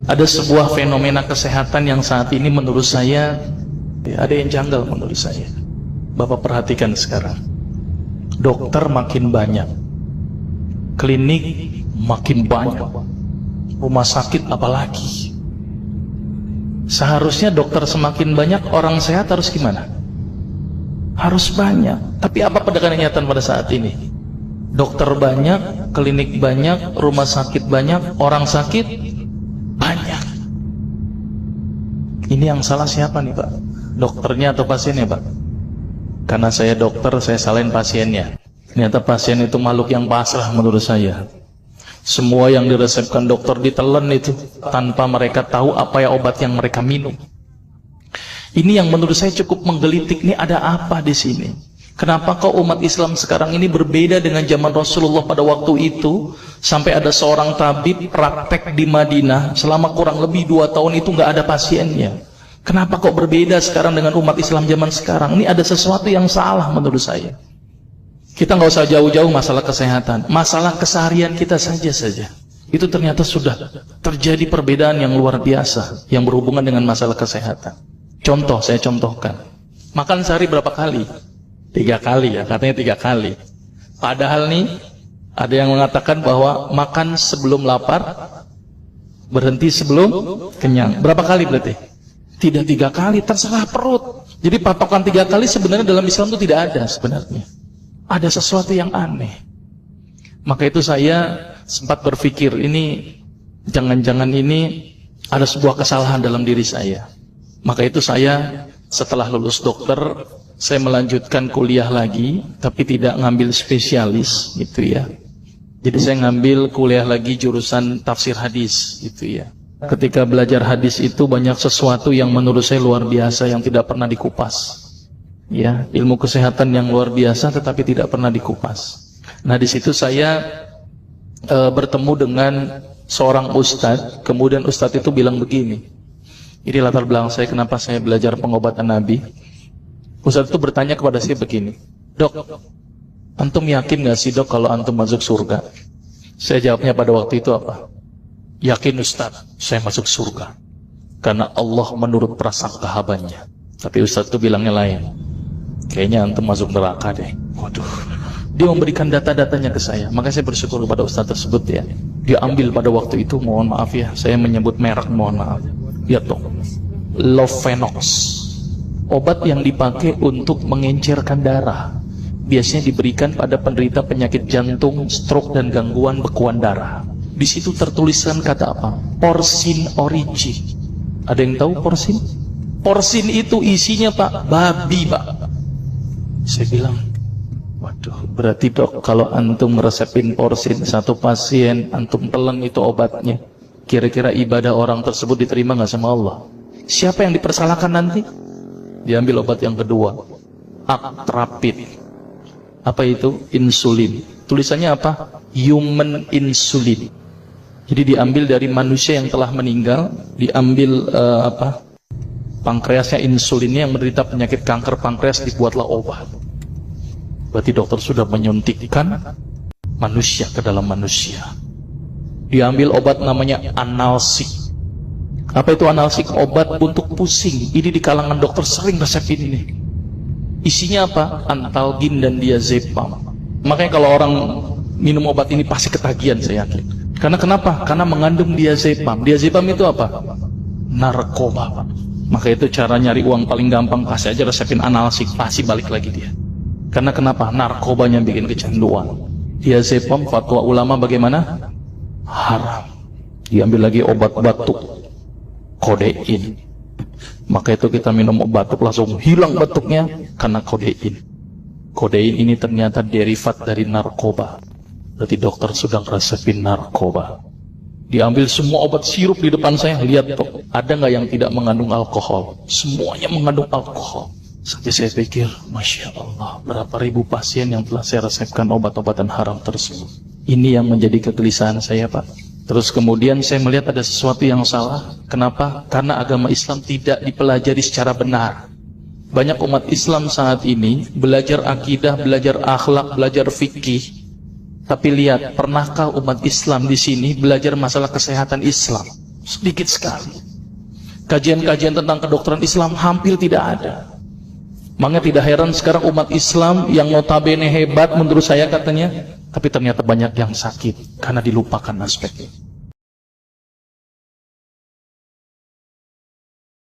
Ada sebuah fenomena kesehatan yang saat ini menurut saya ada yang janggal menurut saya. Bapak perhatikan sekarang. Dokter makin banyak, klinik makin banyak, rumah sakit apalagi. Seharusnya dokter semakin banyak, orang sehat harus gimana? Harus banyak. Tapi apa kenyataan pada saat ini? Dokter banyak, klinik banyak, rumah sakit banyak, orang sakit banyak. Ini yang salah siapa nih Pak? Dokternya atau pasiennya Pak? Karena saya dokter, saya salahin pasiennya. Ternyata pasien itu makhluk yang pasrah menurut saya. Semua yang diresepkan dokter ditelan itu tanpa mereka tahu apa ya obat yang mereka minum. Ini yang menurut saya cukup menggelitik. Nih ada apa di sini? Kenapa kok umat Islam sekarang ini berbeda dengan zaman Rasulullah pada waktu itu? Sampai ada seorang tabib praktek di Madinah selama kurang lebih 2 tahun itu nggak ada pasiennya. Kenapa kok berbeda sekarang dengan umat Islam zaman sekarang? Ini ada sesuatu yang salah menurut saya. Kita nggak usah jauh-jauh masalah kesehatan, masalah keseharian kita saja. Itu ternyata sudah terjadi perbedaan yang luar biasa yang berhubungan dengan masalah kesehatan. Contoh, saya contohkan. Makan sehari berapa kali? 3 kali ya, katanya 3 kali. Padahal nih, ada yang mengatakan bahwa makan sebelum lapar, berhenti sebelum kenyang. Berapa kali berarti? Tidak 3 kali, terserah perut. Jadi patokan 3 kali sebenarnya dalam Islam itu tidak ada sebenarnya. Ada sesuatu yang aneh. Maka itu saya sempat berpikir, ini jangan-jangan ini ada sebuah kesalahan dalam diri saya. Maka itu saya setelah lulus dokter, saya melanjutkan kuliah lagi, tapi tidak ngambil spesialis gitu ya. Jadi saya ngambil kuliah lagi jurusan tafsir hadis gitu ya. Ketika belajar hadis itu banyak sesuatu yang menurut saya luar biasa yang tidak pernah dikupas. Ya, ilmu kesehatan yang luar biasa tetapi tidak pernah dikupas. Nah, di situ saya bertemu dengan seorang ustadz. Kemudian ustadz itu bilang begini. Ini latar belakang saya kenapa saya belajar pengobatan Nabi. Ustadz itu bertanya kepada saya begini, "Dok, antum yakin gak sih dok kalau antum masuk surga?" Saya jawabnya pada waktu itu apa? "Yakin Ustaz, saya masuk surga karena Allah menurut prasangka hambanya." Tapi Ustaz itu bilangnya lain. "Kayaknya antum masuk neraka deh." Waduh. Dia memberikan data-datanya ke saya. Maka saya bersyukur kepada Ustaz tersebut ya. Dia ambil pada waktu itu, mohon maaf ya, saya menyebut merek, mohon maaf. Lihat dong. Lovenox. Obat yang dipakai untuk mengencerkan darah. Biasanya diberikan pada penderita penyakit jantung, stroke dan gangguan bekuan darah. Di situ tertuliskan kata apa? Porsin origin. Ada yang tahu porsin? Porsin itu isinya Pak, babi Pak. Saya bilang, waduh, berarti dok kalau antum resepin porsin satu pasien, antum telan itu obatnya. Kira-kira ibadah orang tersebut diterima nggak sama Allah? Siapa yang dipersalahkan nanti? Diambil obat yang kedua, Actrapid. Apa itu? Insulin. Tulisannya apa? Human insulin. Jadi diambil dari manusia yang telah meninggal, diambil pankreasnya, insulinnya yang menderita penyakit kanker pankreas, dibuatlah obat. Berarti dokter sudah menyuntikkan manusia ke dalam manusia. Diambil obat namanya analsik. Apa itu analsik? Obat untuk pusing. Ini di kalangan dokter sering resepin ini. Isinya apa? Antalgin dan diazepam. Makanya kalau orang minum obat ini pasti ketagihan, saya yakin. Karena kenapa? Karena mengandung diazepam. Diazepam itu apa? Narkoba Pak. Maka itu cara nyari uang paling gampang, kasih aja resepin analsik, pasti balik lagi dia. Karena kenapa? Narkobanya bikin kecanduan. Diazepam, fatwa ulama bagaimana? Haram. Diambil lagi obat batuk, kodein. Maka itu kita minum obat batuk langsung hilang batuknya karena kodein. Kodein ini ternyata derivat dari narkoba. Berarti dokter sudah resepin narkoba. Diambil semua obat sirup di depan saya. Lihat dok, ada nggak yang tidak mengandung alkohol? Semuanya mengandung alkohol. Saja saya pikir, Masya Allah, berapa ribu pasien yang telah saya resepkan obat-obatan haram tersebut. Ini yang menjadi kegelisahan saya Pak. Terus kemudian saya melihat ada sesuatu yang salah. Kenapa? Karena agama Islam tidak dipelajari secara benar. Banyak umat Islam saat ini belajar akidah, belajar akhlak, belajar fikih. Tapi lihat, pernahkah umat Islam di sini belajar masalah kesehatan Islam? Sedikit sekali. Kajian-kajian tentang kedokteran Islam hampir tidak ada. Makanya tidak heran sekarang umat Islam yang notabene hebat menurut saya katanya, tapi ternyata banyak yang sakit karena dilupakan aspeknya.